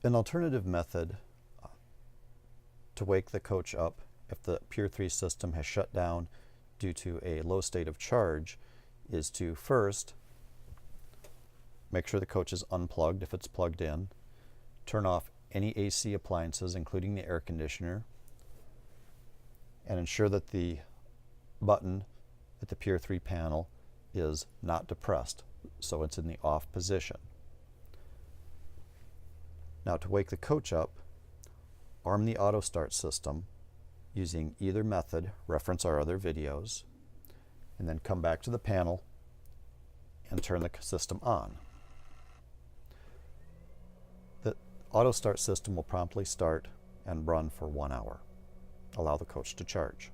An alternative method to wake the coach up if the Pure3 system has shut down due to a low state of charge is to first make sure the coach is unplugged if it's plugged in, turn off any AC appliances including the air conditioner, and ensure that the button at the Pure3 panel is not depressed, so it's in the off position. Now to wake the coach up, arm the auto start system using either method, reference our other videos, and then come back to the panel and turn the system on. The auto start system will promptly start and run for 1 hour. Allow the coach to charge.